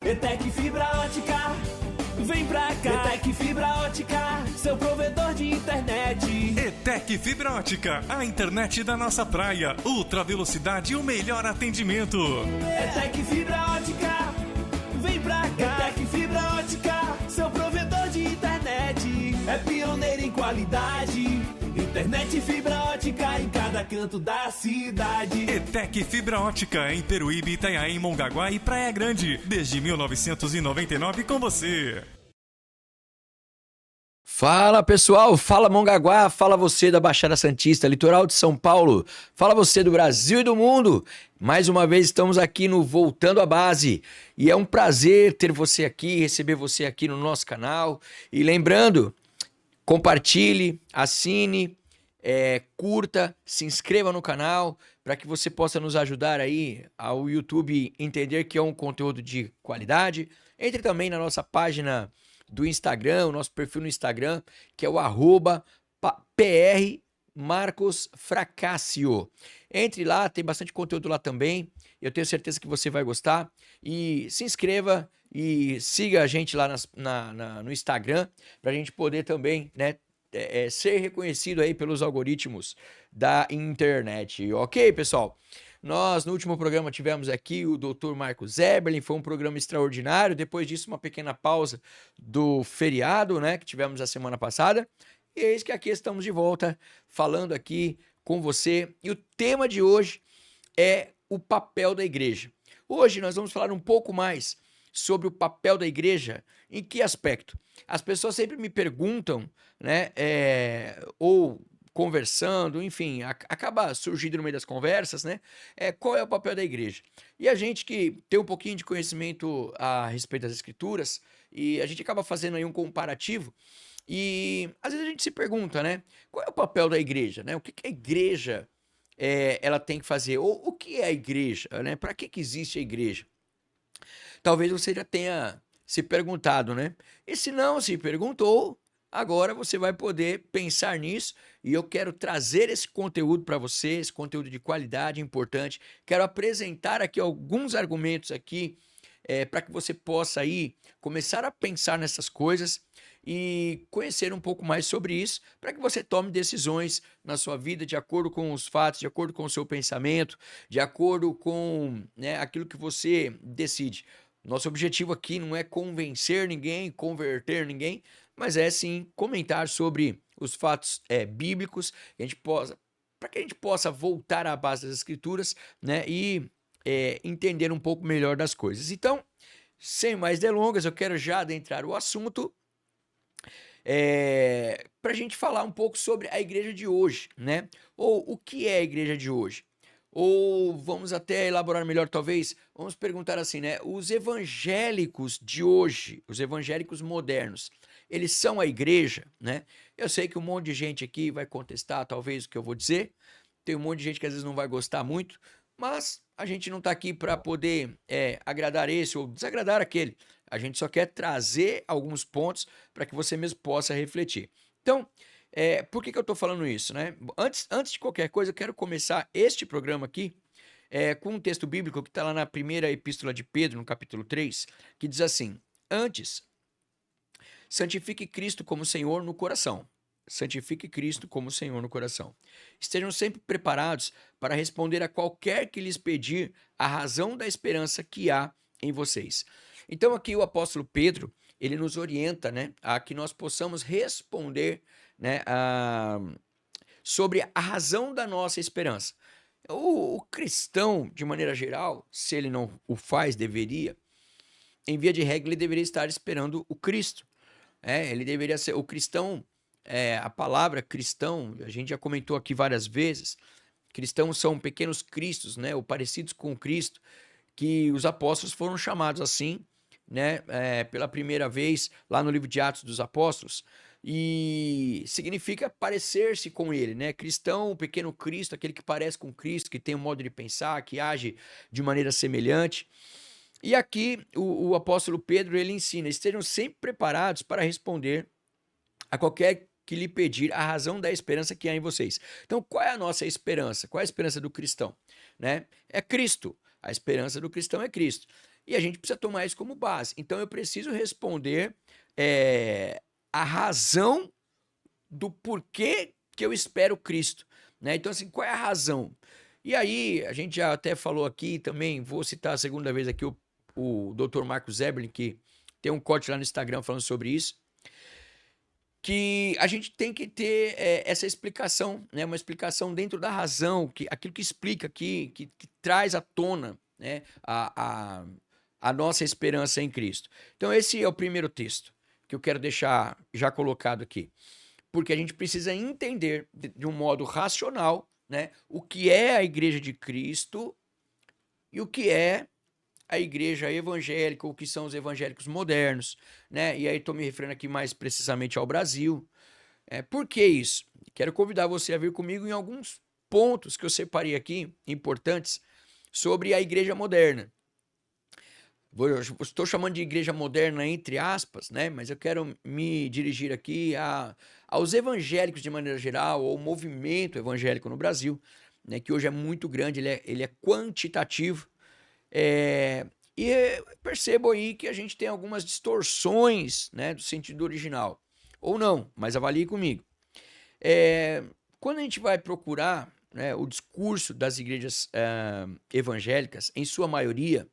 ETEC Fibra Ótica, vem pra cá. ETEC Fibra Ótica, seu provedor de internet. ETEC Fibra Ótica, a internet da nossa praia. Ultra velocidade e o melhor atendimento. ETEC Fibra Ótica, vem pra cá. ETEC Fibra Ótica, seu provedor de internet. É pioneiro em qualidade. Internet fibra ótica em cada canto da cidade. ETEC Fibra Ótica em Peruíbe, Itanhaém, Mongaguá e Praia Grande. Desde 1999 com você. Fala pessoal, fala Mongaguá, fala você da Baixada Santista, litoral de São Paulo, fala você do Brasil e do mundo. Mais uma vez estamos aqui no Voltando à Base e é um prazer ter você aqui, receber você aqui no nosso canal. E lembrando, compartilhe, assine, curta, se inscreva no canal para que você possa nos ajudar aí ao YouTube entender que é um conteúdo de qualidade. Entre também na nossa página do Instagram, o nosso perfil no Instagram, que é o @PRMarcosFracácio. Entre lá, tem bastante conteúdo lá também. Eu tenho certeza que você vai gostar. E se inscreva e siga a gente lá no Instagram, para a gente poder também, né, ser reconhecido aí pelos algoritmos da internet. Ok, pessoal? Nós, no último programa, tivemos aqui o Dr. Marcos Eberlin, foi um programa extraordinário. Depois disso, uma pequena pausa do feriado, né, que tivemos a semana passada. E eis que aqui estamos de volta, falando aqui com você. E o tema de hoje é o papel da igreja. Hoje nós vamos falar um pouco mais sobre o papel da igreja. Em que aspecto? As pessoas sempre me perguntam, né, ou conversando, enfim, acaba surgindo no meio das conversas, né? Qual é o papel da igreja? E a gente que tem um pouquinho de conhecimento a respeito das escrituras, e a gente acaba fazendo aí um comparativo, e às vezes a gente se pergunta, né? Qual é o papel da igreja, né? O que a igreja ela tem que fazer? Ou o que é a igreja, né? Para que existe a igreja? Talvez você já tenha se perguntado, né? E se não se perguntou, agora você vai poder pensar nisso e eu quero trazer esse conteúdo para você, esse conteúdo de qualidade importante. Quero apresentar aqui alguns argumentos aqui para que você possa aí começar a pensar nessas coisas e conhecer um pouco mais sobre isso, para que você tome decisões na sua vida de acordo com os fatos, de acordo com o seu pensamento, de acordo com, né, aquilo que você decide. Nosso objetivo aqui não é convencer ninguém, converter ninguém, mas é sim comentar sobre os fatos bíblicos, para que a gente possa voltar à base das escrituras, né, e entender um pouco melhor das coisas. Então, sem mais delongas, eu quero já adentrar o assunto para a gente falar um pouco sobre a igreja de hoje, né? Ou o que é a igreja de hoje? Ou vamos até elaborar melhor, talvez, vamos perguntar assim, né? Os evangélicos de hoje, os evangélicos modernos, eles são a igreja, né? Eu sei que um monte de gente aqui vai contestar, talvez, o que eu vou dizer. Tem um monte de gente que às vezes não vai gostar muito, mas a gente não está aqui para poder agradar esse ou desagradar aquele. A gente só quer trazer alguns pontos para que você mesmo possa refletir. Então, por que eu estou falando isso, né? Antes de qualquer coisa, eu quero começar este programa aqui com um texto bíblico que está lá na primeira epístola de Pedro, no capítulo 3, que diz assim: Antes, santifique Cristo como Senhor no coração. Santifique Cristo como Senhor no coração. Estejam sempre preparados para responder a qualquer que lhes pedir a razão da esperança que há em vocês. Então aqui o apóstolo Pedro, ele nos orienta, né, a que nós possamos responder, né, sobre a razão da nossa esperança. O cristão, de maneira geral, se ele não o faz, deveria, em via de regra, ele deveria estar esperando o Cristo. Ele deveria ser o cristão. A palavra cristão, a gente já comentou aqui várias vezes, cristãos são pequenos cristos, né, ou parecidos com Cristo, que os apóstolos foram chamados assim, né, pela primeira vez lá no livro de Atos dos Apóstolos, e significa parecer-se com ele, né? Cristão, pequeno Cristo, aquele que parece com Cristo, que tem um modo de pensar, que age de maneira semelhante. E aqui o apóstolo Pedro, ele ensina: estejam sempre preparados para responder a qualquer que lhe pedir a razão da esperança que há em vocês. Então, qual é a nossa esperança? Qual é a esperança do cristão? Né? É Cristo. A esperança do cristão é Cristo. E a gente precisa tomar isso como base. Então eu preciso responder a razão do porquê que eu espero Cristo, né? Então, assim, qual é a razão? E aí, a gente já até falou aqui também, vou citar a segunda vez aqui o Dr. Marcos Eberlin, que tem um corte lá no Instagram falando sobre isso, que a gente tem que ter essa explicação, né? Uma explicação dentro da razão, aquilo que explica, que traz à tona, né? A nossa esperança em Cristo. Então, esse é o primeiro texto que eu quero deixar já colocado aqui. Porque a gente precisa entender de um modo racional, né, o que é a igreja de Cristo e o que é a igreja evangélica, ou o que são os evangélicos modernos, né? E aí estou me referindo aqui mais precisamente ao Brasil. Por que isso? Quero convidar você a vir comigo em alguns pontos que eu separei aqui, importantes, sobre a igreja moderna. Estou chamando de igreja moderna entre aspas, né? Mas eu quero me dirigir aqui aos evangélicos de maneira geral, ao movimento evangélico no Brasil, né? Que hoje é muito grande, ele é quantitativo. E percebo aí que a gente tem algumas distorções, né, do sentido original. Ou não, mas avalie comigo. Quando a gente vai procurar, né, o discurso das igrejas evangélicas, em sua maioria,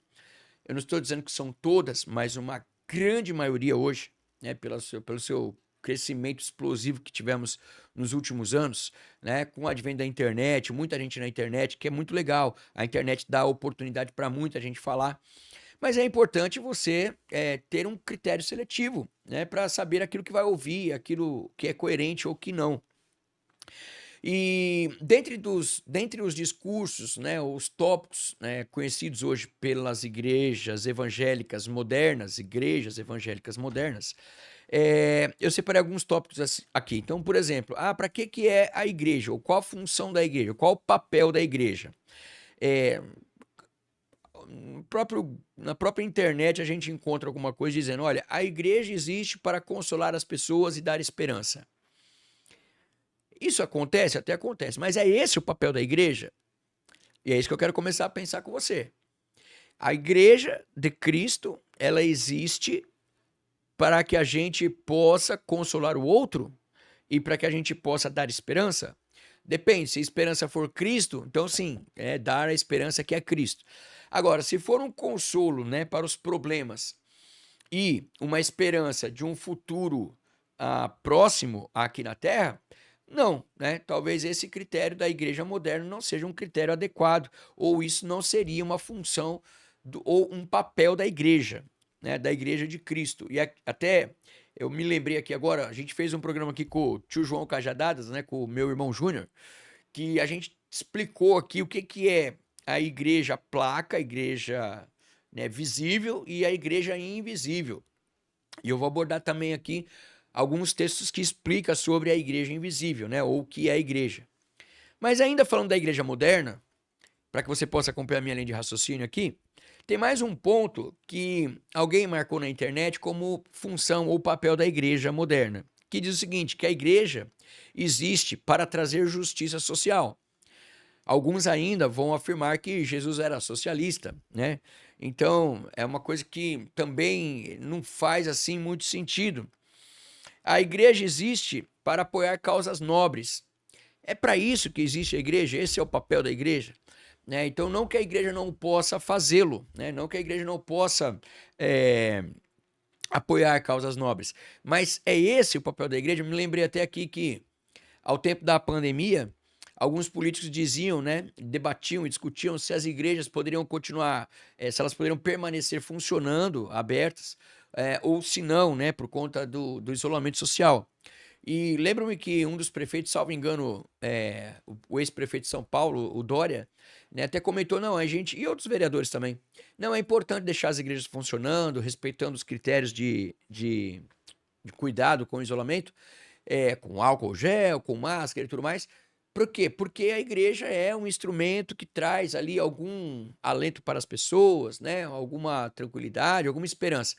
eu não estou dizendo que são todas, mas uma grande maioria hoje, né, pelo seu crescimento explosivo que tivemos nos últimos anos, né, com o advento da internet, muita gente na internet, que é muito legal. A internet dá oportunidade para muita gente falar, mas é importante você ter um critério seletivo, né, para saber aquilo que vai ouvir, aquilo que é coerente ou que não. E dentre os discursos, né, os tópicos, né, conhecidos hoje pelas igrejas evangélicas modernas, eu separei alguns tópicos aqui. Então, por exemplo, para que é a igreja? Ou qual a função da igreja? Qual o papel da igreja? Na própria internet a gente encontra alguma coisa dizendo, olha, a igreja existe para consolar as pessoas e dar esperança. Isso acontece? Até acontece, mas é esse o papel da igreja? E é isso que eu quero começar a pensar com você. A igreja de Cristo, ela existe para que a gente possa consolar o outro e para que a gente possa dar esperança? Depende, se a esperança for Cristo, então sim, é dar a esperança que é Cristo. Agora, se for um consolo, né, para os problemas e uma esperança de um futuro próximo aqui na Terra, não, né? Talvez esse critério da igreja moderna não seja um critério adequado, ou isso não seria uma função ou um papel da igreja, né? Da igreja de Cristo. E até eu me lembrei aqui agora, a gente fez um programa aqui com o tio João Cajadadas, né? Com o meu irmão Júnior, que a gente explicou aqui o que é a igreja placa, a igreja, né, visível e a igreja invisível. E eu vou abordar também aqui alguns textos que explicam sobre a igreja invisível, né? Ou o que é a igreja. Mas ainda falando da igreja moderna, para que você possa acompanhar a minha linha de raciocínio aqui, tem mais um ponto que alguém marcou na internet como função ou papel da igreja moderna, que diz o seguinte, que a igreja existe para trazer justiça social. Alguns ainda vão afirmar que Jesus era socialista, né? Então, é uma coisa que também não faz assim muito sentido. A igreja existe para apoiar causas nobres. É para isso que existe a igreja, esse é o papel da igreja. Né? Então, não que a igreja não possa fazê-lo, né? Não que a igreja não possa apoiar causas nobres, mas é esse o papel da igreja. Eu me lembrei até aqui que, ao tempo da pandemia, alguns políticos diziam, né, debatiam e discutiam se as igrejas poderiam continuar, se elas poderiam permanecer funcionando, abertas, ou se não, né, por conta do isolamento social. E lembro-me que um dos prefeitos, salvo engano, o ex-prefeito de São Paulo, o Dória, né, até comentou, não, a gente, e outros vereadores também, não, é importante deixar as igrejas funcionando, respeitando os critérios de cuidado com o isolamento, com álcool gel, com máscara e tudo mais. Por quê? Porque a igreja é um instrumento que traz ali algum alento para as pessoas, né? Alguma tranquilidade, alguma esperança.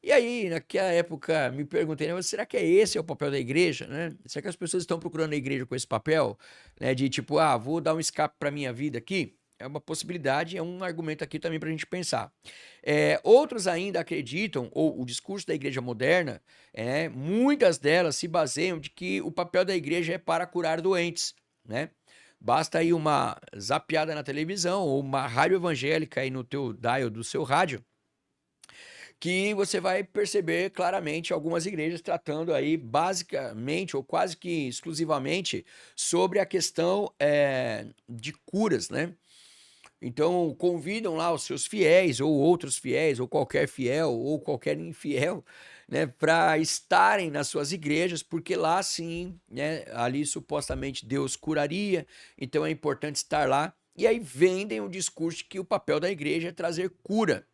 E aí, naquela época, me perguntei, né, será que esse é o papel da igreja? Né? Será que as pessoas estão procurando a igreja com esse papel? Né, de tipo, vou dar um escape para a minha vida aqui? é uma possibilidade, é um argumento aqui também para a gente pensar. Outros ainda acreditam, ou o discurso da igreja moderna, muitas delas se baseiam de que o papel da igreja é para curar doentes, né? Basta aí uma zapeada na televisão ou uma rádio evangélica aí no teu dial do seu rádio, que você vai perceber claramente algumas igrejas tratando aí basicamente ou quase que exclusivamente sobre a questão de curas, né? Então convidam lá os seus fiéis ou outros fiéis ou qualquer infiel, né, para estarem nas suas igrejas, porque lá sim, né, ali supostamente Deus curaria, então é importante estar lá. E aí vendem o discurso de que o papel da igreja é trazer cura.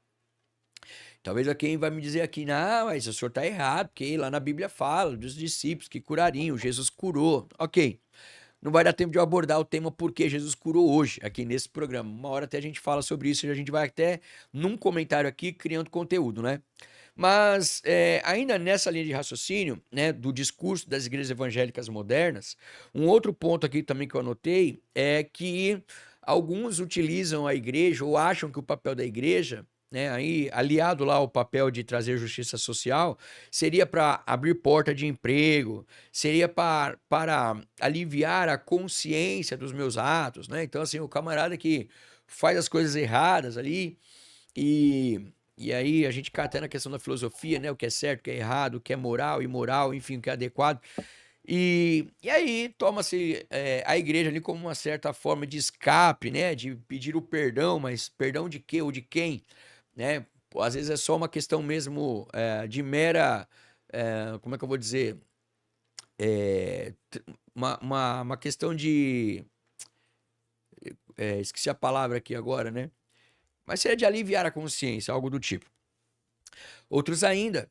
Talvez alguém vai me dizer aqui, não, mas o senhor está errado, porque lá na Bíblia fala dos discípulos que curariam, Jesus curou. Ok, não vai dar tempo de eu abordar o tema por que Jesus curou hoje, aqui nesse programa. Uma hora até a gente fala sobre isso e a gente vai até num comentário aqui criando conteúdo, né? Mas ainda nessa linha de raciocínio, né, do discurso das igrejas evangélicas modernas, um outro ponto aqui também que eu anotei é que alguns utilizam a igreja ou acham que o papel da igreja, né, aí aliado lá ao papel de trazer justiça social, seria para abrir porta de emprego, seria para aliviar a consciência dos meus atos, né? Então, assim, o camarada que faz as coisas erradas ali e aí a gente cai até na questão da filosofia, né? O que é certo, o que é errado, o que é moral, imoral, enfim, o que é adequado. E aí toma-se a igreja ali como uma certa forma de escape, né? De pedir o perdão, mas perdão de quê ou de quem? Né? Pô, às vezes é só uma questão mesmo de mera, como é que eu vou dizer? Uma questão de. Esqueci a palavra aqui agora, né? Mas seria de aliviar a consciência, algo do tipo. Outros ainda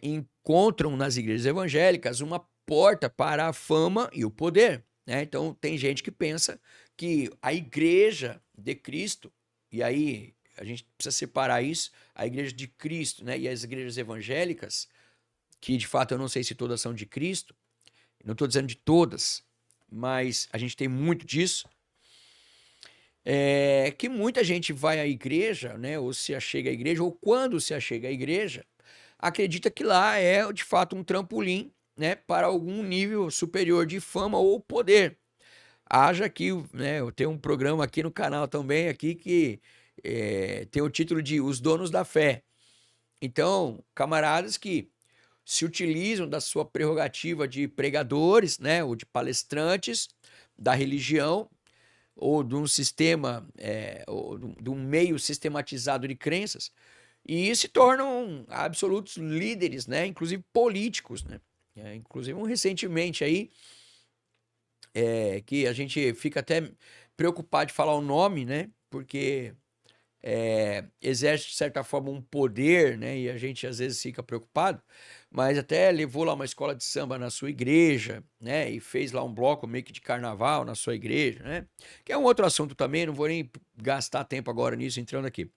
encontram nas igrejas evangélicas uma porta para a fama e o poder, né? Então tem gente que pensa que a igreja de Cristo, e aí a gente precisa separar isso, a igreja de Cristo, né, e as igrejas evangélicas, que de fato eu não sei se todas são de Cristo, não estou dizendo de todas, mas a gente tem muito disso, que muita gente vai à igreja, né, ou se achega à igreja, ou quando se achega à igreja, acredita que lá é de fato um trampolim, né, para algum nível superior de fama ou poder. Haja que, né, eu tenho um programa aqui no canal também aqui que tem o título de Os Donos da Fé. Então, camaradas que se utilizam da sua prerrogativa de pregadores, né, ou de palestrantes da religião, ou de um sistema, ou de um meio sistematizado de crenças, e se tornam absolutos líderes, né, inclusive políticos, né? Inclusive recentemente aí, que a gente fica até preocupado de falar o nome, né, porque exerce de certa forma um poder, né? E a gente às vezes fica preocupado, mas até levou lá uma escola de samba na sua igreja, né? E fez lá um bloco meio que de carnaval na sua igreja, né? Que é um outro assunto também, não vou nem gastar tempo agora nisso entrando aqui.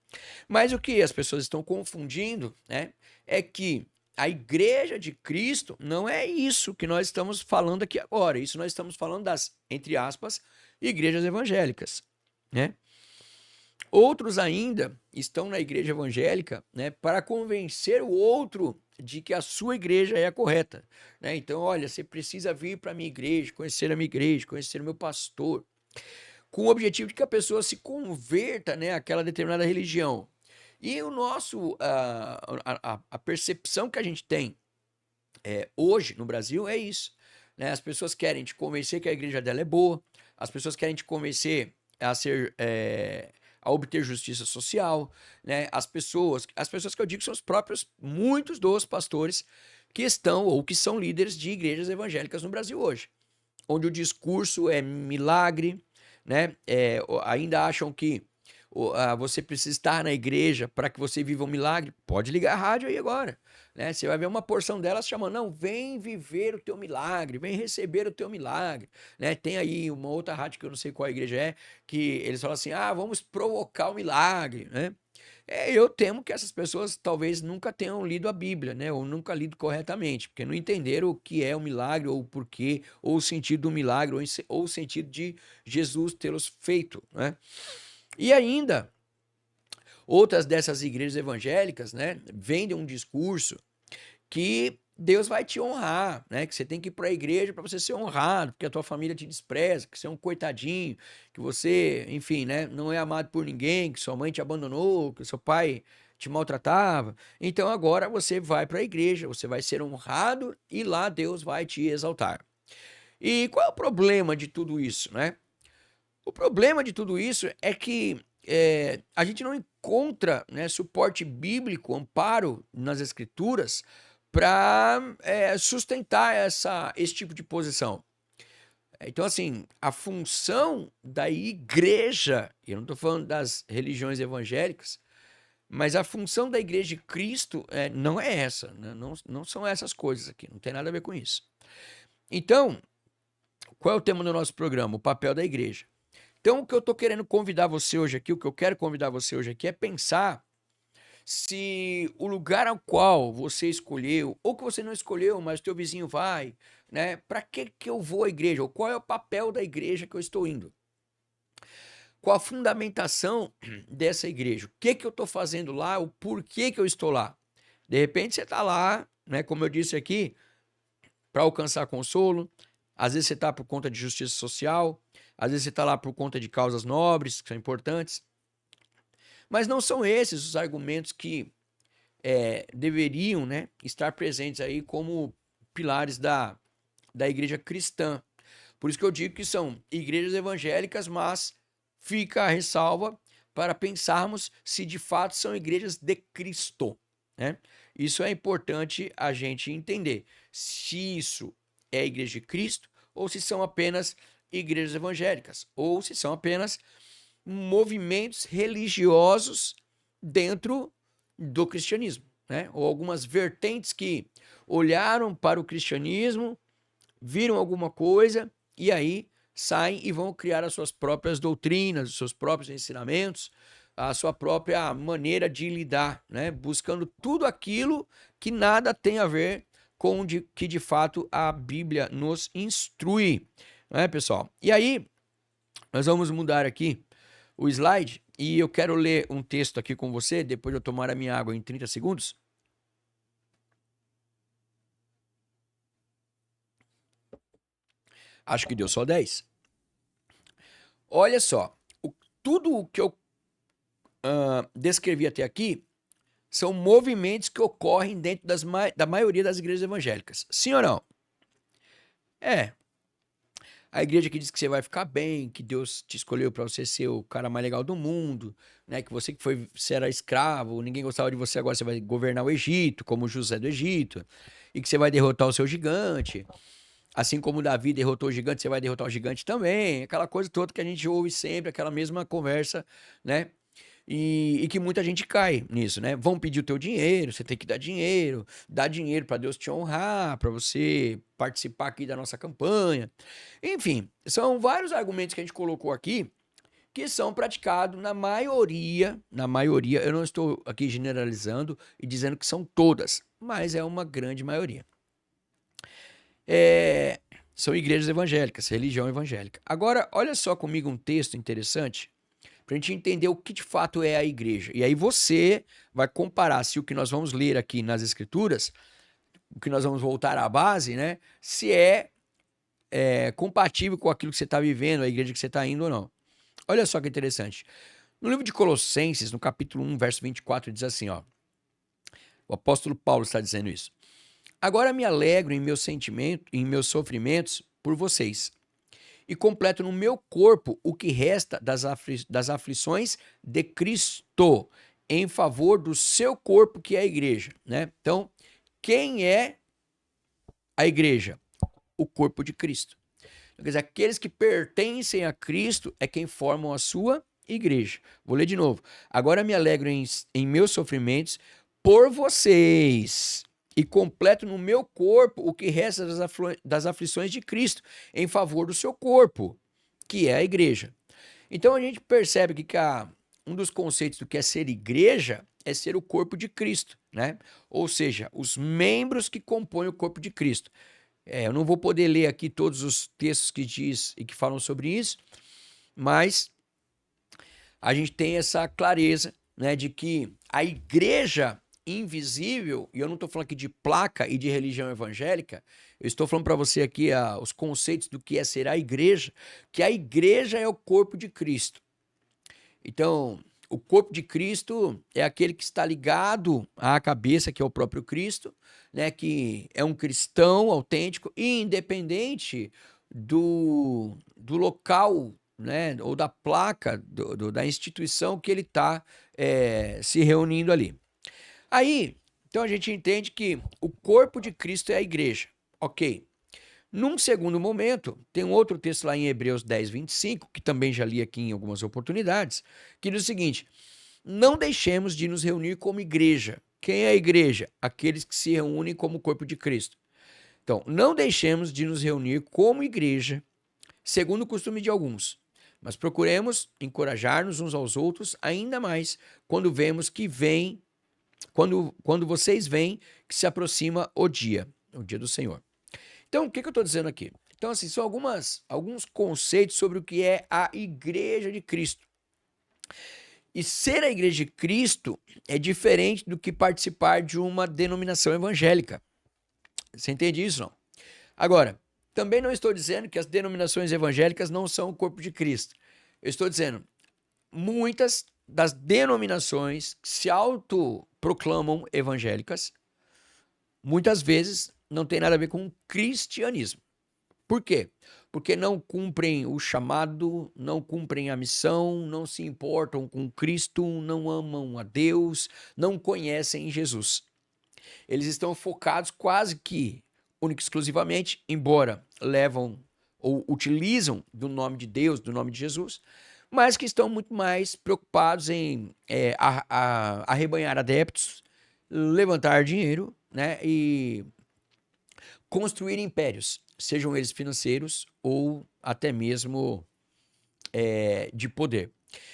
Mas o que as pessoas estão confundindo, né? É que a igreja de Cristo não é isso que nós estamos falando aqui agora. Isso nós estamos falando das, entre aspas, igrejas evangélicas, né? Outros ainda estão na igreja evangélica, né, para convencer o outro de que a sua igreja é a correta, né? Então, olha, você precisa vir para a minha igreja, conhecer a minha igreja, conhecer o meu pastor, com o objetivo de que a pessoa se converta, né, àquela determinada religião. E o nosso, a percepção que a gente tem hoje no Brasil é isso, né? As pessoas querem te convencer que a igreja dela é boa, as pessoas querem te convencer a ser a obter justiça social, né? As pessoas que eu digo são os próprios, muitos dos pastores que estão ou que são líderes de igrejas evangélicas no Brasil hoje, onde o discurso é milagre, né? Ainda acham que você precisa estar na igreja para que você viva um milagre. Pode ligar a rádio aí agora, né? Você vai ver uma porção delas chamando, não, vem viver o teu milagre, vem receber o teu milagre, né? Tem aí uma outra rádio que eu não sei qual igreja é, que eles falam assim, vamos provocar o milagre, né? Eu temo que essas pessoas talvez nunca tenham lido a Bíblia, né? Ou nunca lido corretamente, porque não entenderam o que é o milagre, ou o porquê, ou o sentido do milagre, ou o sentido de Jesus tê-los feito, né? E ainda, outras dessas igrejas evangélicas, né, vendem um discurso que Deus vai te honrar, né? Que você tem que ir para a igreja para você ser honrado, porque a tua família te despreza, que você é um coitadinho, que você, enfim, né, não é amado por ninguém, que sua mãe te abandonou, que seu pai te maltratava. Então agora você vai para a igreja, você vai ser honrado e lá Deus vai te exaltar. E qual é o problema de tudo isso, né? O problema de tudo isso é que a gente não encontra, né, suporte bíblico, amparo nas escrituras para sustentar esse tipo de posição. Então, assim, a função da igreja, eu não estou falando das religiões evangélicas, mas a função da igreja de Cristo não é essa, né? Não são essas coisas aqui, não tem nada a ver com isso. Então, qual é o tema do nosso programa? O papel da igreja. Então, o que eu estou querendo convidar você hoje aqui, o que eu quero convidar você hoje aqui é pensar se o lugar ao qual você escolheu, ou que você não escolheu, mas o teu vizinho vai, né? Para que eu vou à igreja? Ou qual é o papel da igreja que eu estou indo? Qual a fundamentação dessa igreja? O que eu estou fazendo lá? O porquê que eu estou lá? De repente você está lá, né? Como eu disse aqui, para alcançar consolo. Às vezes você está por conta de justiça social. Às vezes você está lá por conta de causas nobres, que são importantes. Mas não são esses os argumentos que deveriam, né, estar presentes aí como pilares da igreja cristã. Por isso que eu digo que são igrejas evangélicas, mas fica a ressalva para pensarmos se de fato são igrejas de Cristo, né? Isso é importante a gente entender. Se isso é a igreja de Cristo ou se são apenas igrejas evangélicas ou se são apenas movimentos religiosos dentro do cristianismo, né? Ou algumas vertentes que olharam para o cristianismo, viram alguma coisa e aí saem e vão criar as suas próprias doutrinas, os seus próprios ensinamentos, a sua própria maneira de lidar, né? Buscando tudo aquilo que nada tem a ver com o que de fato a Bíblia nos instrui, né, pessoal? E aí, nós vamos mudar aqui o slide e eu quero ler um texto aqui com você, depois de eu tomar a minha água em 30 segundos. Acho que deu só 10. Olha só, tudo o que eu descrevi até aqui são movimentos que ocorrem dentro da maioria das igrejas evangélicas. Sim ou não? A igreja que diz que você vai ficar bem, que Deus te escolheu para você ser o cara mais legal do mundo, né? Que você você era escravo, ninguém gostava de você, agora você vai governar o Egito, como José do Egito, e que você vai derrotar o seu gigante. Assim como Davi derrotou o gigante, você vai derrotar o gigante também. Aquela coisa toda que a gente ouve sempre, aquela mesma conversa, né? E que muita gente cai nisso, né? Vão pedir o teu dinheiro, você tem que dar dinheiro para Deus te honrar, para você participar aqui da nossa campanha. Enfim, são vários argumentos que a gente colocou aqui que são praticados na maioria, eu não estou aqui generalizando e dizendo que são todas, mas é uma grande maioria. São igrejas evangélicas, religião evangélica. Agora, olha só comigo um texto interessante para a gente entender o que de fato é a igreja. E aí você vai comparar se o que nós vamos ler aqui nas escrituras, o que nós vamos voltar à base, né? Se é compatível com aquilo que você está vivendo, a igreja que você está indo ou não. Olha só que interessante. No livro de Colossenses, no capítulo 1, verso 24, diz assim, ó. O apóstolo Paulo está dizendo isso. Agora me alegro em meus sofrimentos por vocês, e completo no meu corpo o que resta das aflições de Cristo, em favor do seu corpo, que é a igreja, né? Então, quem é a igreja? O corpo de Cristo. Quer dizer, aqueles que pertencem a Cristo é quem formam a sua igreja. Vou ler de novo. Agora me alegro em meus sofrimentos por vocês, e completo no meu corpo o que resta das aflições de Cristo, em favor do seu corpo, que é a igreja. Então a gente percebe que um dos conceitos do que é ser igreja é ser o corpo de Cristo, né? Ou seja, os membros que compõem o corpo de Cristo. Eu não vou poder ler aqui todos os textos que diz e que falam sobre isso, mas a gente tem essa clareza, né, de que a igreja invisível, e eu não estou falando aqui de placa e de religião evangélica, eu estou falando para você aqui os conceitos do que é ser a igreja, que a igreja é o corpo de Cristo. Então, o corpo de Cristo é aquele que está ligado à cabeça, que é o próprio Cristo, né, que é um cristão autêntico e independente do local, né, ou da placa, da instituição que ele está se reunindo ali. Aí, então a gente entende que o corpo de Cristo é a igreja, ok. Num segundo momento, tem um outro texto lá em Hebreus 10, 25, que também já li aqui em algumas oportunidades, que diz o seguinte: não deixemos de nos reunir como igreja. Quem é a igreja? Aqueles que se reúnem como corpo de Cristo. Então, não deixemos de nos reunir como igreja, segundo o costume de alguns, mas procuremos encorajar-nos uns aos outros ainda mais quando vemos que vem, quando vocês veem que se aproxima o dia do Senhor. Então, o que eu estou dizendo aqui? Então, assim, são alguns conceitos sobre o que é a igreja de Cristo. E ser a igreja de Cristo é diferente do que participar de uma denominação evangélica. Você entende isso, não? Agora, também não estou dizendo que as denominações evangélicas não são o corpo de Cristo. Eu estou dizendo, muitas das denominações que se autoproclamam evangélicas, muitas vezes não tem nada a ver com o cristianismo. Por quê? Porque não cumprem o chamado, não cumprem a missão, não se importam com Cristo, não amam a Deus, não conhecem Jesus. Eles estão focados quase que, única e exclusivamente, embora levam ou utilizam do nome de Deus, do nome de Jesus, mas que estão muito mais preocupados em arrebanhar adeptos, levantar dinheiro, né, e construir impérios, sejam eles financeiros ou até mesmo de poder.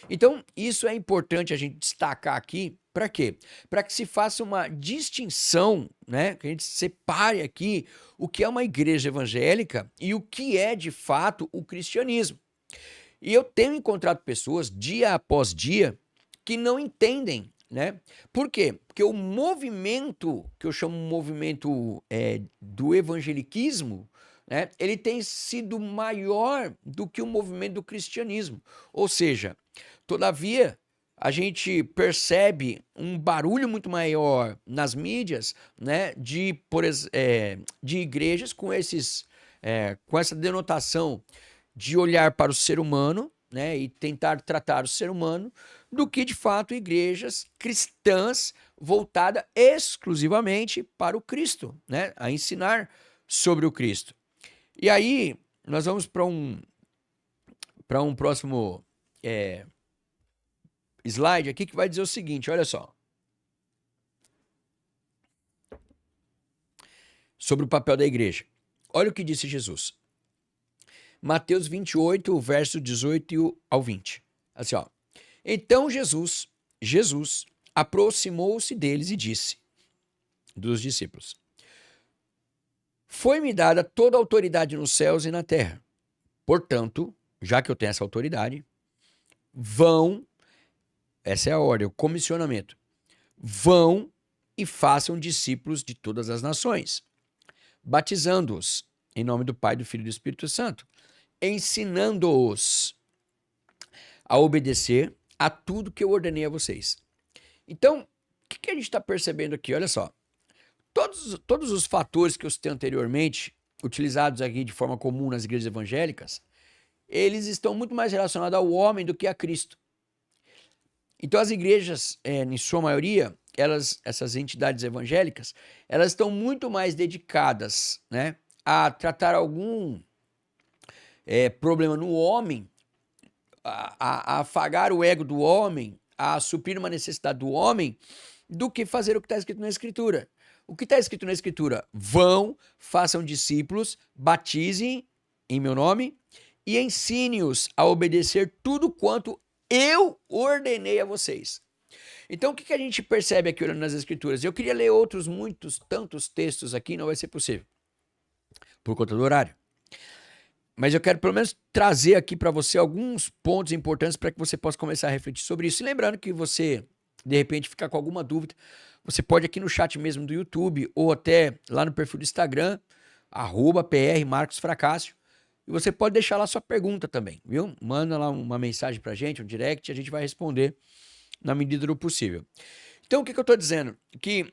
Então, isso é importante a gente destacar aqui. Para quê? Para que se faça uma distinção, né? Que a gente separe aqui o que é uma igreja evangélica e o que é, de fato, o cristianismo. E eu tenho encontrado pessoas, dia após dia, que não entendem, né? Por quê? Porque o movimento, que eu chamo de movimento do evangeliquismo, né? Ele tem sido maior do que o movimento do cristianismo. Ou seja, todavia, a gente percebe um barulho muito maior nas mídias, né, de igrejas com essa denotação de olhar para o ser humano, né, e tentar tratar o ser humano, do que de fato igrejas cristãs voltadas exclusivamente para o Cristo, né, a ensinar sobre o Cristo. E aí nós vamos para um próximo slide aqui que vai dizer o seguinte, olha só. Sobre o papel da igreja. Olha o que disse Jesus. Mateus 28, verso 18 ao 20. Assim, ó. Então Jesus aproximou-se deles e disse, dos discípulos: foi-me dada toda a autoridade nos céus e na terra. Portanto, já que eu tenho essa autoridade, vão, essa é a ordem, o comissionamento, vão e façam discípulos de todas as nações, batizando-os em nome do Pai, do Filho e do Espírito Santo, ensinando-os a obedecer a tudo que eu ordenei a vocês. Então, o que a gente está percebendo aqui? Olha só, todos os fatores que eu citei anteriormente, utilizados aqui de forma comum nas igrejas evangélicas, eles estão muito mais relacionados ao homem do que a Cristo. Então as igrejas, em sua maioria, essas entidades evangélicas, elas estão muito mais dedicadas, né, a tratar algum problema no homem, a afagar o ego do homem, a suprir uma necessidade do homem, do que fazer o que está escrito na Escritura. O que está escrito na Escritura? Vão, façam discípulos, batizem em meu nome e ensine-os a obedecer tudo quanto eu ordenei a vocês. Então, o que a gente percebe aqui olhando nas Escrituras? Eu queria ler tantos textos aqui, não vai ser possível, por conta do horário. Mas eu quero pelo menos trazer aqui para você alguns pontos importantes para que você possa começar a refletir sobre isso. E lembrando que você, de repente, ficar com alguma dúvida, você pode aqui no chat mesmo do YouTube ou até lá no perfil do Instagram, @PRMarcosFracácio, e você pode deixar lá sua pergunta também, viu? Manda lá uma mensagem pra gente, um direct, e a gente vai responder na medida do possível. Então, o que eu tô dizendo? Que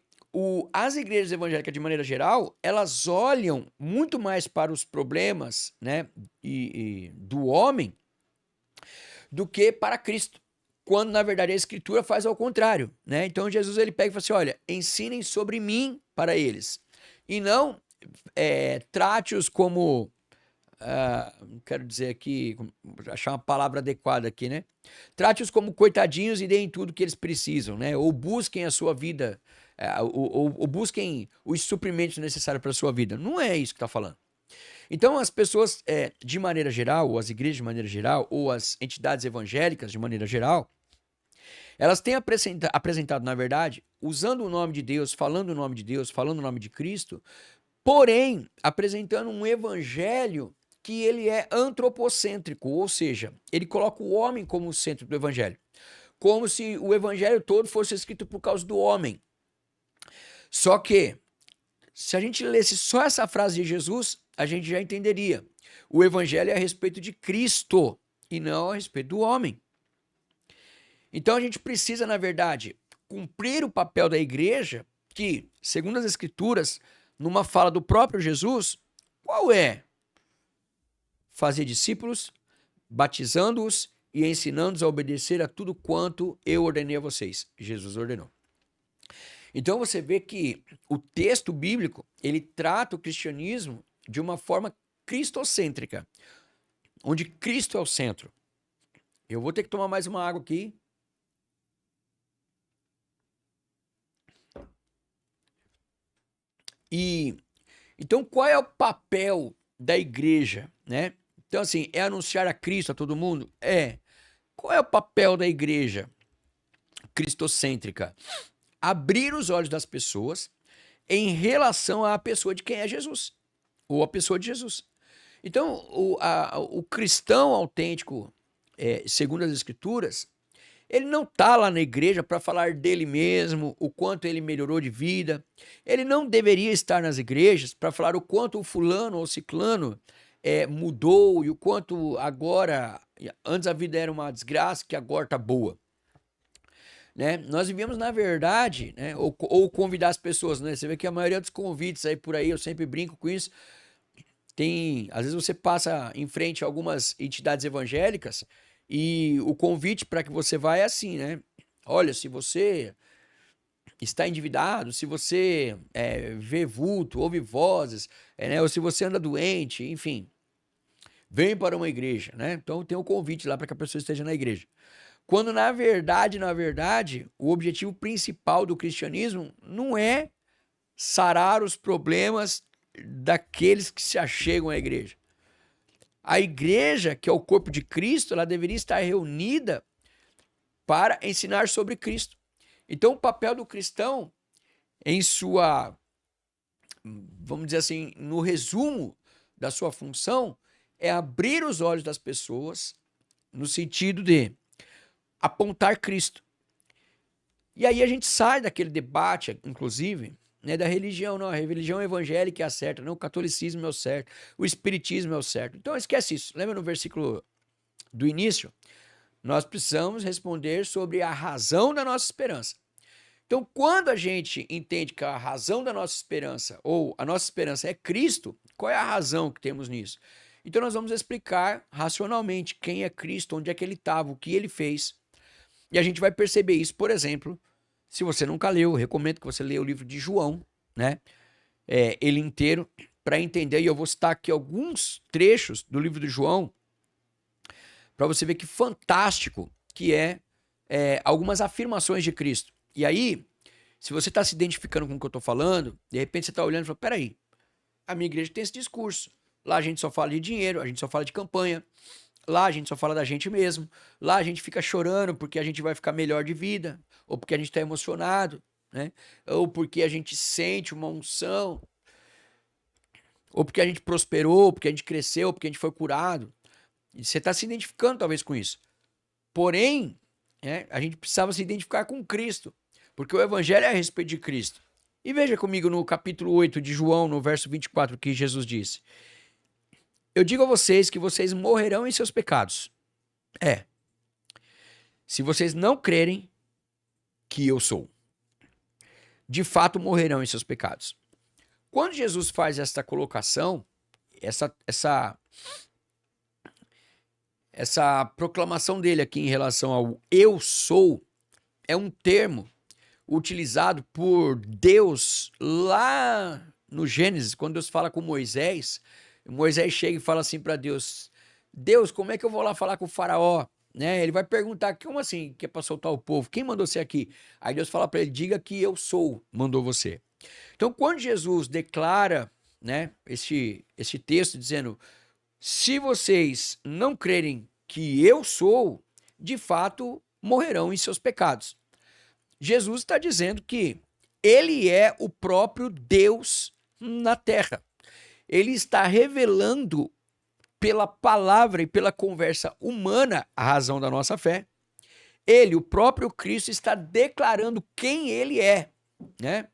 as igrejas evangélicas, de maneira geral, elas olham muito mais para os problemas, né, do homem do que para Cristo. Quando, na verdade, a Escritura faz ao contrário, né? Então, Jesus, ele pega e fala assim, olha, ensinem sobre mim para eles. E não trate-os como... quero dizer aqui, achar uma palavra adequada aqui, né? Trate-os como coitadinhos e deem tudo que eles precisam, né? Ou busquem a sua vida, ou busquem os suprimentos necessários para a sua vida. Não é isso que está falando. Então, as pessoas, de maneira geral, ou as igrejas de maneira geral, ou as entidades evangélicas de maneira geral, elas têm apresentado, na verdade, usando o nome de Deus, falando o nome de Deus, falando o nome de Cristo, porém, apresentando um evangelho que ele é antropocêntrico, ou seja, ele coloca o homem como o centro do evangelho, como se o evangelho todo fosse escrito por causa do homem. Só que, se a gente lesse só essa frase de Jesus, a gente já entenderia. O evangelho é a respeito de Cristo e não a respeito do homem. Então a gente precisa, na verdade, cumprir o papel da igreja que, segundo as Escrituras, numa fala do próprio Jesus, qual é? Fazer discípulos, batizando-os e ensinando-os a obedecer a tudo quanto eu ordenei a vocês. Jesus ordenou. Então você vê que o texto bíblico, ele trata o cristianismo de uma forma cristocêntrica, onde Cristo é o centro. Eu vou ter que tomar mais uma água aqui. Então, qual é o papel da igreja, né? Então, assim, é anunciar a Cristo a todo mundo? Qual é o papel da igreja cristocêntrica? Abrir os olhos das pessoas em relação à pessoa de quem é Jesus, ou a pessoa de Jesus. Então, o cristão autêntico, segundo as Escrituras, ele não está lá na igreja para falar dele mesmo, o quanto ele melhorou de vida. Ele não deveria estar nas igrejas para falar o quanto o fulano ou ciclano mudou e o quanto agora, antes a vida era uma desgraça, que agora está boa. Né? Nós devíamos, na verdade, né, ou convidar as pessoas, né? Você vê que a maioria dos convites aí por aí, eu sempre brinco com isso, às vezes você passa em frente a algumas entidades evangélicas e o convite para que você vá é assim, né? Olha, se você está endividado, se você vê vulto, ouve vozes, né? Ou se você anda doente, enfim, vem para uma igreja, né? Então tem um convite lá para que a pessoa esteja na igreja. Quando na verdade, o objetivo principal do cristianismo não é sarar os problemas daqueles que se achegam à igreja. A igreja, que é o corpo de Cristo, ela deveria estar reunida para ensinar sobre Cristo. Então, o papel do cristão, em sua, vamos dizer assim, no resumo da sua função, é abrir os olhos das pessoas no sentido de apontar Cristo. E aí a gente sai daquele debate, inclusive, né, da religião. Não, a religião evangélica é a certa, não, o catolicismo é o certo, o espiritismo é o certo. Então esquece isso. Lembra no versículo do início? Nós precisamos responder sobre a razão da nossa esperança. Então, quando a gente entende que a razão da nossa esperança, ou a nossa esperança é Cristo, qual é a razão que temos nisso? Então nós vamos explicar racionalmente quem é Cristo, onde é que ele estava, o que ele fez. E a gente vai perceber isso, por exemplo, se você nunca leu, eu recomendo que você leia o livro de João, né? Ele inteiro, para entender. E eu vou citar aqui alguns trechos do livro de João, para você ver que fantástico que algumas afirmações de Cristo. E aí, se você está se identificando com o que eu estou falando, de repente você está olhando e fala, peraí, a minha igreja tem esse discurso. Lá a gente só fala de dinheiro, a gente só fala de campanha. Lá a gente só fala da gente mesmo. Lá a gente fica chorando porque a gente vai ficar melhor de vida. Ou porque a gente está emocionado, né? Ou porque a gente sente uma unção. ou porque a gente prosperou, ou porque a gente cresceu, ou porque a gente foi curado. E você está se identificando talvez com isso. Porém, a gente precisava se identificar com Cristo, porque o evangelho é a respeito de Cristo. E veja comigo no capítulo 8 de João, no verso 24, que Jesus disse: eu digo a vocês que vocês morrerão em seus pecados. Se vocês não crerem que eu sou, de fato morrerão em seus pecados. Quando Jesus faz essa colocação, essa proclamação dele aqui em relação ao eu sou, é um termo utilizado por Deus lá no Gênesis, quando Deus fala com Moisés. Moisés chega e fala assim para Deus: Deus, como é que eu vou lá falar com o faraó? Né? Ele vai perguntar: como assim que é para soltar o povo? Quem mandou você aqui? Aí Deus fala para ele: diga que eu sou, mandou você. Então, quando Jesus declara, né, esse texto dizendo: se vocês não crerem que eu sou, de fato morrerão em seus pecados. Jesus está dizendo que ele é o próprio Deus na terra. Ele está revelando pela palavra e pela conversa humana a razão da nossa fé. Ele, o próprio Cristo, está declarando quem ele é, né?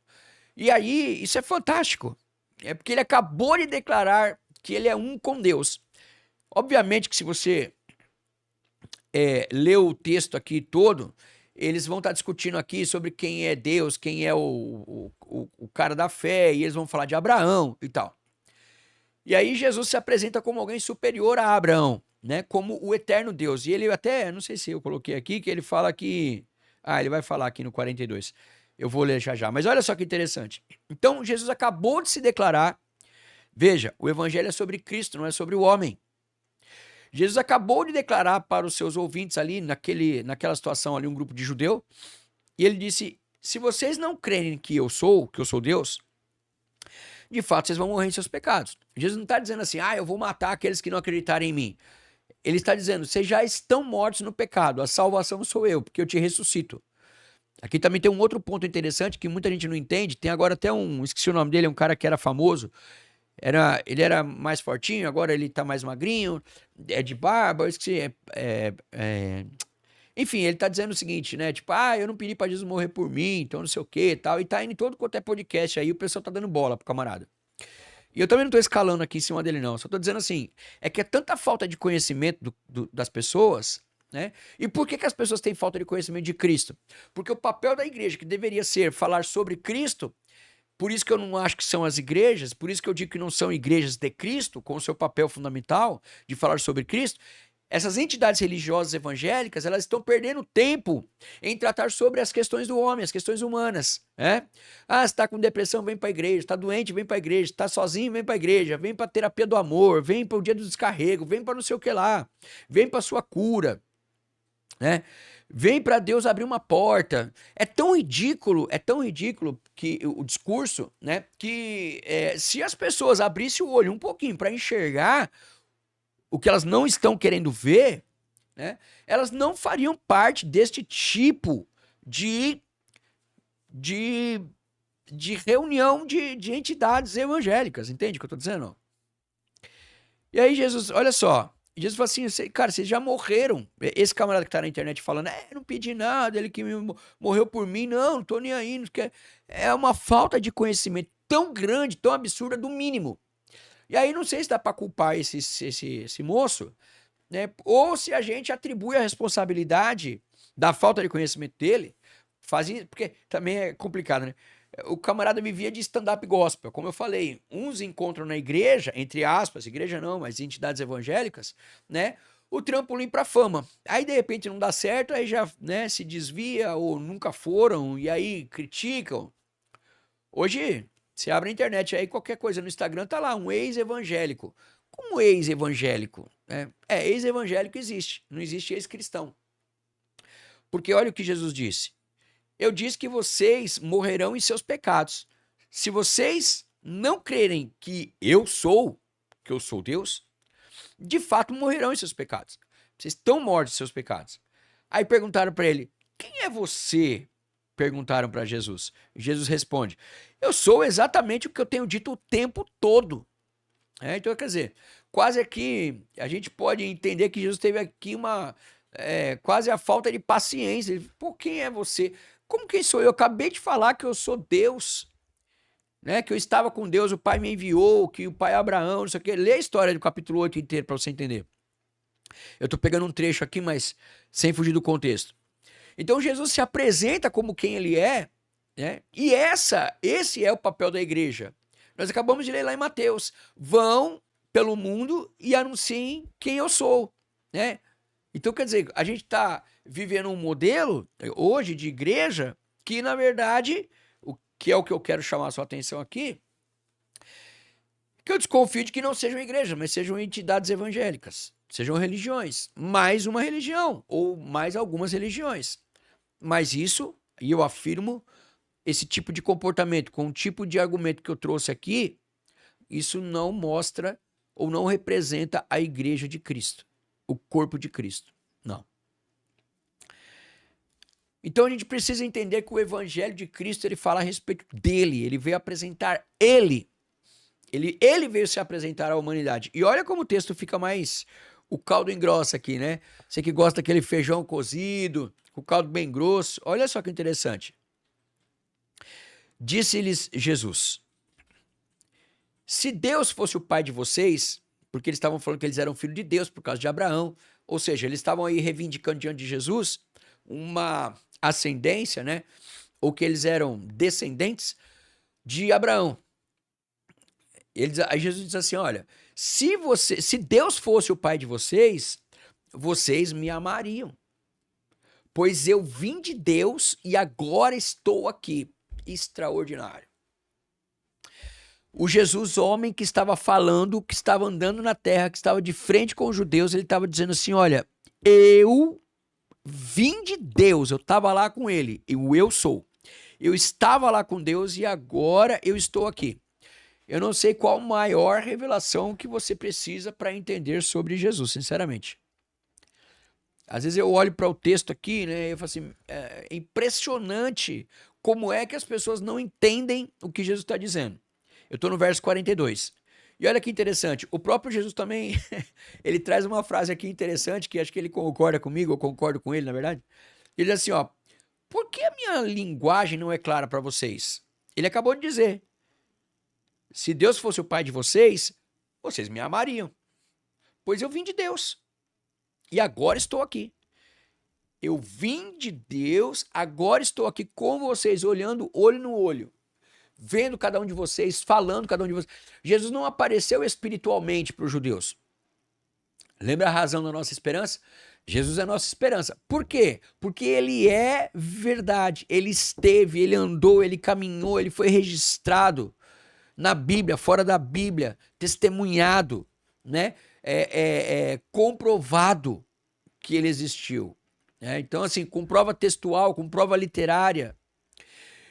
E aí, isso é fantástico. É porque ele acabou de declarar que ele é um com Deus. Obviamente que se você ler o texto aqui todo, eles vão estar discutindo aqui sobre quem é Deus, quem é o cara da fé, e eles vão falar de Abraão e tal. E aí Jesus se apresenta como alguém superior a Abraão, né? Como o eterno Deus. E ele até, não sei se eu coloquei aqui, que ele fala que... ele vai falar aqui no 42. Eu vou ler já. Mas olha só que interessante. Então, Jesus acabou de se declarar. Veja, o evangelho é sobre Cristo, não é sobre o homem. Jesus acabou de declarar para os seus ouvintes ali, naquela situação ali, um grupo de judeu, e ele disse: se vocês não crerem que eu sou Deus, de fato vocês vão morrer em seus pecados. Jesus não está dizendo assim: eu vou matar aqueles que não acreditarem em mim. Ele está dizendo: vocês já estão mortos no pecado, a salvação sou eu, porque eu te ressuscito. Aqui também tem um outro ponto interessante que muita gente não entende. Tem agora até esqueci o nome dele, um cara que era famoso. Ele era mais fortinho, agora ele tá mais magrinho, é de barba, eu esqueci. Enfim, ele tá dizendo o seguinte, né? Tipo, eu não pedi pra Jesus morrer por mim, então não sei o que e tal. E tá indo em todo quanto é podcast aí, o pessoal tá dando bola pro camarada. E eu também não tô escalando aqui em cima dele, não. Só tô dizendo assim, é que é tanta falta de conhecimento das pessoas, né? E por que as pessoas têm falta de conhecimento de Cristo? Porque o papel da igreja, que deveria ser falar sobre Cristo, por isso que eu não acho que são as igrejas, por isso que eu digo que não são igrejas de Cristo, com o seu papel fundamental de falar sobre Cristo. Essas entidades religiosas evangélicas, elas estão perdendo tempo em tratar sobre as questões do homem, as questões humanas, né? Você está com depressão, vem para a igreja. Está doente, vem para a igreja. Está sozinho, vem para a igreja. Vem para a terapia do amor, vem para o dia do descarrego, vem para não sei o que lá, vem para a sua cura, né? Vem para Deus abrir uma porta. É tão ridículo que o discurso, né? Que se as pessoas abrissem o olho um pouquinho para enxergar o que elas não estão querendo ver, né? Elas não fariam parte deste tipo de reunião de entidades evangélicas. Entende o que eu estou dizendo? E aí Jesus, olha só. Jesus fala assim: cara, vocês já morreram. Esse camarada que tá na internet falando: não pedi nada, ele que morreu por mim. Não tô nem aí. Não quer. É uma falta de conhecimento tão grande, tão absurda, do mínimo. E aí não sei se dá pra culpar esse moço, né? Ou se a gente atribui a responsabilidade da falta de conhecimento dele, porque também é complicado, né? O camarada vivia de stand-up gospel, como eu falei. Uns encontram na igreja, entre aspas, igreja não, mas entidades evangélicas, né? O trampolim pra fama. Aí, de repente, não dá certo, aí já, né, se desvia ou nunca foram, e aí criticam. Hoje, você abre a internet aí, qualquer coisa no Instagram, tá lá, um ex-evangélico. Como ex-evangélico? Ex-evangélico existe, não existe ex-cristão. Porque olha o que Jesus disse. Eu disse que vocês morrerão em seus pecados. Se vocês não crerem que eu sou Deus, de fato morrerão em seus pecados. Vocês estão mortos em seus pecados. Aí perguntaram para ele: quem é você? Perguntaram para Jesus. Jesus responde: eu sou exatamente o que eu tenho dito o tempo todo. Então, quer dizer, quase aqui a gente pode entender que Jesus teve aqui quase a falta de paciência. Ele, pô, quem é você? Como quem sou eu? Eu acabei de falar que eu sou Deus, né? Que eu estava com Deus, o Pai me enviou, que o Pai é Abraão, não sei o quê. Lê a história do capítulo 8 inteiro para você entender. Eu tô pegando um trecho aqui, mas sem fugir do contexto. Então Jesus se apresenta como quem ele é, né? E esse é o papel da igreja. Nós acabamos de ler lá em Mateus. Vão pelo mundo e anunciem quem eu sou, né? Então, quer dizer, a gente está vivendo um modelo hoje de igreja que, na verdade, o que é o que eu quero chamar a sua atenção aqui, que eu desconfio de que não sejam igrejas, mas sejam entidades evangélicas, sejam religiões, mais uma religião ou mais algumas religiões. Mas isso, e eu afirmo, esse tipo de comportamento, com o tipo de argumento que eu trouxe aqui, isso não mostra ou não representa a igreja de Cristo, o corpo de Cristo. Não. Então a gente precisa entender que o evangelho de Cristo, ele fala a respeito dele, ele veio apresentar ele. Ele veio se apresentar à humanidade. E olha como o texto fica mais... O caldo engrossa aqui, né? Você que gosta daquele feijão cozido, com o caldo bem grosso. Olha só que interessante. Disse-lhes Jesus: se Deus fosse o pai de vocês, porque eles estavam falando que eles eram filhos de Deus por causa de Abraão, ou seja, eles estavam aí reivindicando diante de Jesus uma ascendência, né? Ou que eles eram descendentes de Abraão. Aí Jesus diz assim, olha, se Deus fosse o pai de vocês, vocês me amariam, pois eu vim de Deus e agora estou aqui. Extraordinário. O Jesus, homem que estava falando, que estava andando na terra, que estava de frente com os judeus, ele estava dizendo assim, olha, eu vim de Deus, eu estava lá com ele, eu sou. Eu estava lá com Deus e agora eu estou aqui. Eu não sei qual maior revelação que você precisa para entender sobre Jesus, sinceramente. Às vezes eu olho para o texto aqui, né, e eu falo assim, é impressionante como é que as pessoas não entendem o que Jesus está dizendo. Eu estou no verso 42. E olha que interessante, o próprio Jesus também, ele traz uma frase aqui interessante, que acho que ele concorda comigo, eu concordo com ele, na verdade. Ele diz assim, ó, por que a minha linguagem não é clara para vocês? Ele acabou de dizer, se Deus fosse o pai de vocês, vocês me amariam, pois eu vim de Deus e agora estou aqui. Eu vim de Deus, agora estou aqui com vocês, olhando olho no olho, vendo cada um de vocês, falando cada um de vocês. Jesus não apareceu espiritualmente para os judeus. Lembra a razão da nossa esperança? Jesus é a nossa esperança. Por quê? Porque ele é verdade. Ele esteve, ele andou, ele caminhou, ele foi registrado na Bíblia, fora da Bíblia, testemunhado, né? Comprovado que ele existiu. Então, assim, com prova textual, com prova literária.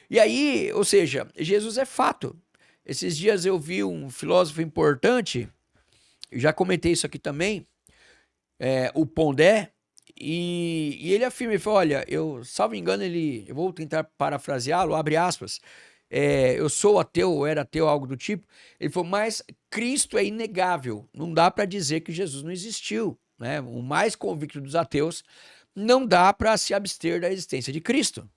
E aí, ou seja, Jesus é fato. Esses dias eu vi um filósofo importante, já comentei isso aqui também, o Pondé, e ele afirma, ele fala, olha, salvo engano, eu vou tentar parafraseá-lo, abre aspas, eu sou ateu, ou era ateu, algo do tipo. Ele falou, mas Cristo é inegável, não dá para dizer que Jesus não existiu, né? O mais convicto dos ateus, não dá para se abster da existência de Cristo.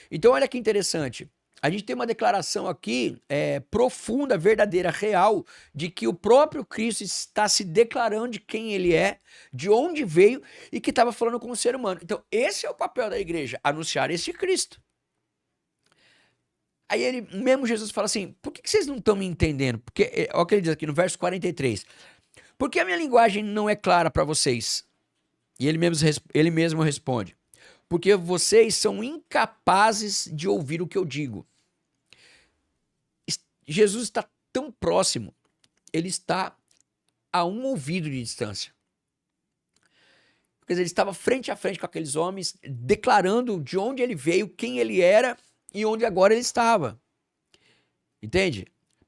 Então olha que interessante, a gente tem uma declaração aqui profunda, verdadeira, real, de que o próprio Cristo está se declarando de quem ele é, de onde veio e que estava falando com o ser humano. Então esse é o papel da igreja, anunciar esse Cristo. Aí ele, mesmo Jesus fala assim, por que vocês não estão me entendendo? Porque, olha o que ele diz aqui no verso 43. Por que a minha linguagem não é clara para vocês? E ele mesmo responde, porque vocês são incapazes de ouvir o que eu digo. Jesus está tão próximo, ele está a um ouvido de distância. Quer dizer, ele estava frente a frente com aqueles homens, declarando de onde ele veio, quem ele era e onde agora ele estava. Entende?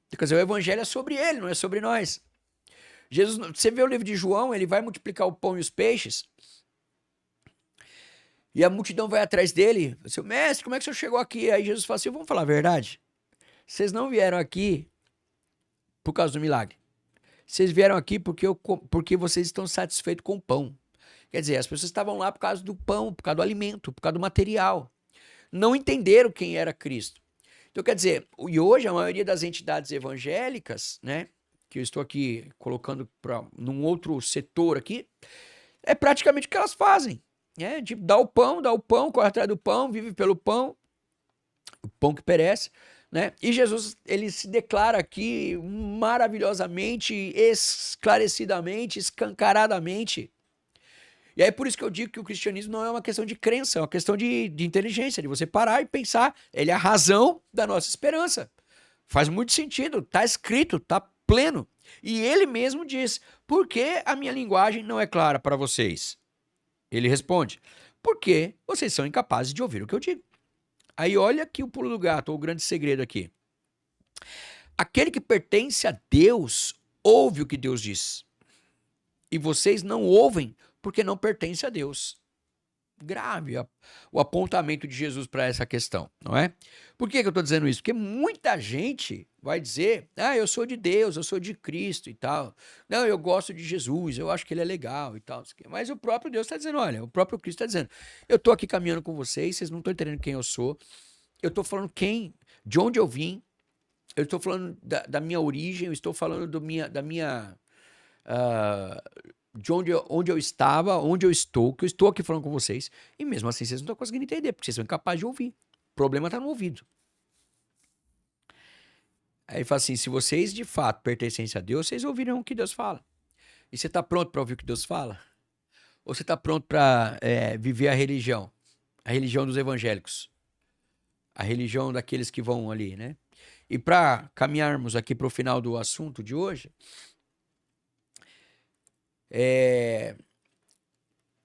Quer dizer, o evangelho é sobre ele, não é sobre nós. Jesus, você vê o livro de João, ele vai multiplicar o pão e os peixes, e a multidão vai atrás dele. Seu mestre, como é que o senhor chegou aqui? Aí Jesus fala assim, vamos falar a verdade. Vocês não vieram aqui por causa do milagre. vocês vieram aqui porque vocês estão satisfeitos com o pão. Quer dizer, as pessoas estavam lá por causa do pão, por causa do alimento, por causa do material. Não entenderam quem era Cristo. Então, quer dizer, e hoje a maioria das entidades evangélicas, né, que eu estou aqui colocando num outro setor aqui, é praticamente o que elas fazem. Né? Tipo, dá o pão, corre atrás do pão, vive pelo pão, o pão que perece. Né? E Jesus, ele se declara aqui maravilhosamente, esclarecidamente, escancaradamente. E aí é por isso que eu digo que o cristianismo não é uma questão de crença, é uma questão de inteligência, de você parar e pensar. Ele é a razão da nossa esperança. Faz muito sentido, tá escrito, tá pleno. E ele mesmo diz, por que a minha linguagem não é clara para vocês? Ele responde, porque vocês são incapazes de ouvir o que eu digo. Aí olha aqui o pulo do gato, ou o grande segredo aqui. Aquele que pertence a Deus, ouve o que Deus diz. E vocês não ouvem porque não pertence a Deus. Grave o apontamento de Jesus para essa questão, não é? Por que eu estou dizendo isso? Porque muita gente vai dizer, eu sou de Deus, eu sou de Cristo e tal. Não, eu gosto de Jesus, eu acho que ele é legal e tal. Mas o próprio Deus está dizendo, olha, o próprio Cristo está dizendo, eu estou aqui caminhando com vocês não estão entendendo quem eu sou, eu estou falando de onde eu vim, eu estou falando da minha origem, eu estou falando de onde eu estava, onde eu estou, que eu estou aqui falando com vocês, e mesmo assim vocês não estão conseguindo entender, porque vocês são incapazes de ouvir. O problema está no ouvido. Aí ele fala assim, se vocês de fato pertencem a Deus, vocês ouvirão o que Deus fala. E você está pronto para ouvir o que Deus fala? Ou você está pronto para viver a religião dos evangélicos, a religião daqueles que vão ali, né? E para caminharmos aqui para o final do assunto de hoje,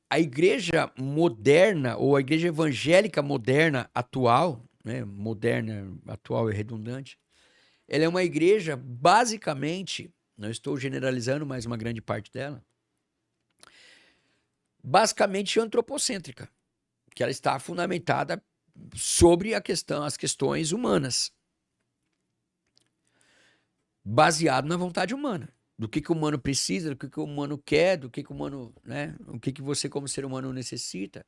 a igreja moderna, ou a igreja evangélica moderna atual, né? Moderna, atual é redundante, ela é uma igreja basicamente, não estou generalizando, mas uma grande parte dela, basicamente antropocêntrica, que ela está fundamentada sobre as questões humanas, baseado na vontade humana. Do que o humano precisa, do que o humano quer, do que o humano, né? O que você como ser humano necessita.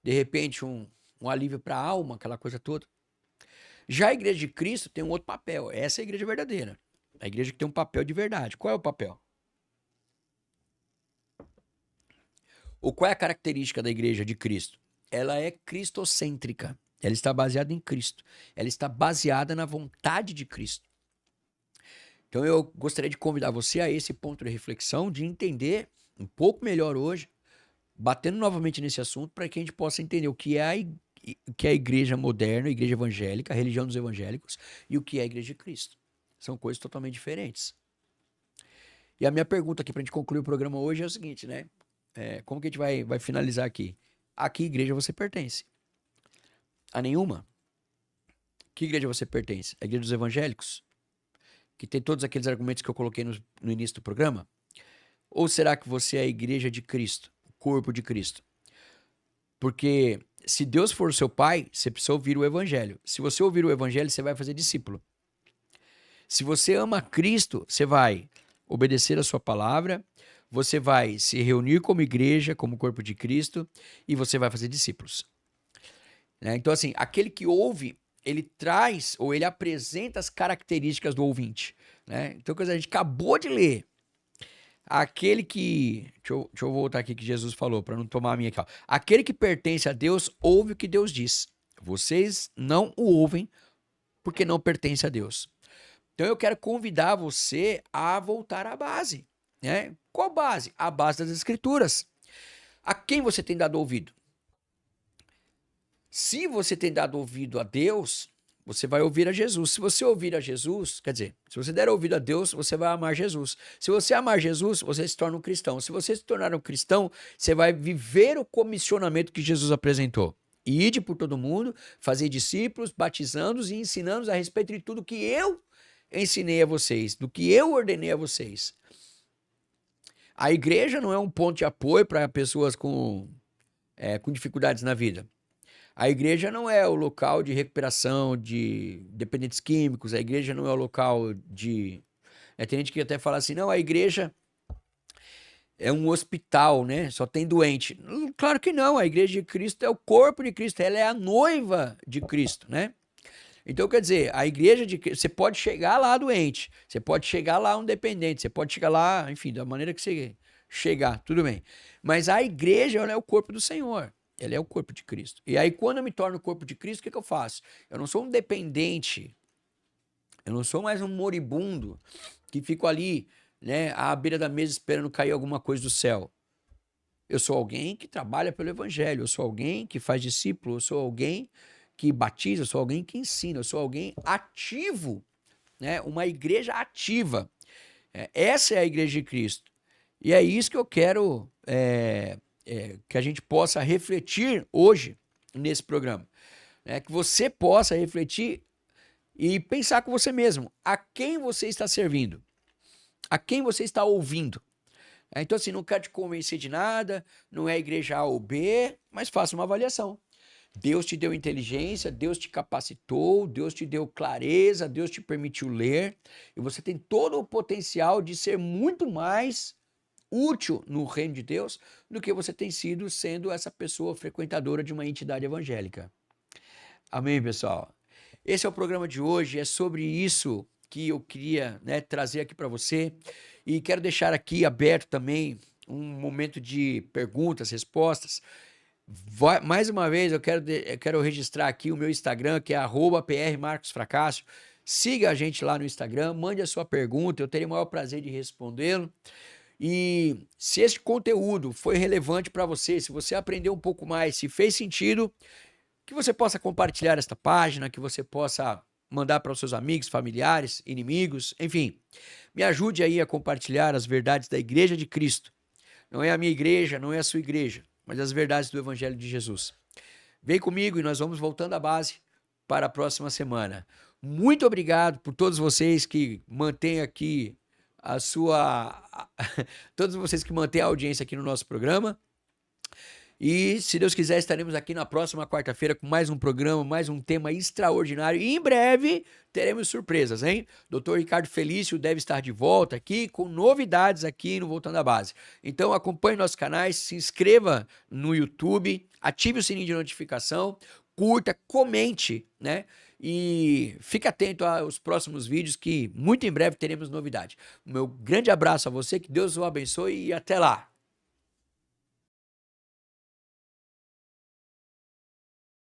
De repente um alívio para a alma, aquela coisa toda. Já a igreja de Cristo tem um outro papel. Essa é a igreja verdadeira. A igreja que tem um papel de verdade. Qual é o papel? Ou qual é a característica da igreja de Cristo? Ela é cristocêntrica. Ela está baseada em Cristo. Ela está baseada na vontade de Cristo. Então eu gostaria de convidar você a esse ponto de reflexão, de entender um pouco melhor hoje, batendo novamente nesse assunto, para que a gente possa entender o que é a igreja moderna, a igreja evangélica, a religião dos evangélicos, e o que é a igreja de Cristo. São coisas totalmente diferentes. E a minha pergunta aqui para a gente concluir o programa hoje é o seguinte, né? Como que a gente vai finalizar aqui? A que igreja você pertence? A nenhuma? Que igreja você pertence? A igreja dos evangélicos? Que tem todos aqueles argumentos que eu coloquei no início do programa? Ou será que você é a igreja de Cristo, o corpo de Cristo? Porque se Deus for o seu pai, você precisa ouvir o evangelho. Se você ouvir o evangelho, você vai fazer discípulo. Se você ama Cristo, você vai obedecer a sua palavra, você vai se reunir como igreja, como corpo de Cristo, e você vai fazer discípulos. Então, assim, aquele que ouve, ele traz ou ele apresenta as características do ouvinte. Né? Então, a gente acabou de ler. Aquele que... Deixa eu voltar aqui que Jesus falou, para não tomar a minha aqui. Ó. Aquele que pertence a Deus, ouve o que Deus diz. Vocês não o ouvem porque não pertence a Deus. Então, eu quero convidar você a voltar à base. Né? Qual base? A base das Escrituras. A quem você tem dado ouvido? Se você tem dado ouvido a Deus, você vai ouvir a Jesus. Se você ouvir a Jesus, quer dizer, se você der ouvido a Deus, você vai amar Jesus. Se você amar Jesus, você se torna um cristão. Se você se tornar um cristão, você vai viver o comissionamento que Jesus apresentou. E ide por todo mundo, fazer discípulos, batizando-os e ensinando-os a respeito de tudo que eu ensinei a vocês, do que eu ordenei a vocês. A igreja não é um ponto de apoio para pessoas com dificuldades na vida. A igreja não é o local de recuperação de dependentes químicos, a igreja não é o local de Tem gente que até fala assim, não, a igreja é um hospital, né? Só tem doente. Claro que não, a igreja de Cristo é o corpo de Cristo, ela é a noiva de Cristo, né? Então, quer dizer, a igreja de Cristo, você pode chegar lá doente, você pode chegar lá um dependente, você pode chegar lá, enfim, da maneira que você chegar, tudo bem. Mas a igreja, ela é o corpo do Senhor, ela é o corpo de Cristo. E aí, quando eu me torno o corpo de Cristo, o que eu faço? Eu não sou um dependente, eu não sou mais um moribundo que fico ali, né, à beira da mesa esperando cair alguma coisa do céu. Eu sou alguém que trabalha pelo evangelho, eu sou alguém que faz discípulo, eu sou alguém que batiza, eu sou alguém que ensina, eu sou alguém ativo, né? Uma igreja ativa. Essa é a igreja de Cristo. E é isso que eu quero que a gente possa refletir hoje nesse programa. Né? Que você possa refletir e pensar com você mesmo. A quem você está servindo? A quem você está ouvindo? Então, assim, não quero te convencer de nada, não é igreja A ou B, mas faça uma avaliação. Deus te deu inteligência, Deus te capacitou, Deus te deu clareza, Deus te permitiu ler, e você tem todo o potencial de ser muito mais útil no reino de Deus do que você tem sido sendo essa pessoa frequentadora de uma entidade evangélica. Amém, pessoal? Esse é o programa de hoje, é sobre isso que eu queria, né, trazer aqui para você, e quero deixar aqui aberto também um momento de perguntas, respostas. Mais uma vez, eu quero registrar aqui o meu Instagram, que é @prmarcosfracácio. Siga a gente lá no Instagram, mande a sua pergunta, eu terei o maior prazer de respondê-lo. E se esse conteúdo foi relevante para você, se você aprendeu um pouco mais, se fez sentido, que você possa compartilhar esta página, que você possa mandar para os seus amigos, familiares, inimigos, enfim. Me ajude aí a compartilhar as verdades da Igreja de Cristo. Não é a minha igreja, não é a sua igreja, mas as verdades do Evangelho de Jesus. Vem comigo e nós vamos voltando à base para a próxima semana. Muito obrigado por todos vocês que mantêm aqui todos vocês que mantêm a audiência aqui no nosso programa. E, se Deus quiser, estaremos aqui na próxima quarta-feira com mais um programa, mais um tema extraordinário. E em breve teremos surpresas, hein? Dr. Ricardo Felício deve estar de volta aqui com novidades aqui no Voltando à Base. Então acompanhe nossos canais, se inscreva no YouTube, ative o sininho de notificação, curta, comente, né? E fique atento aos próximos vídeos que muito em breve teremos novidade. Meu grande abraço a você, que Deus o abençoe e até lá!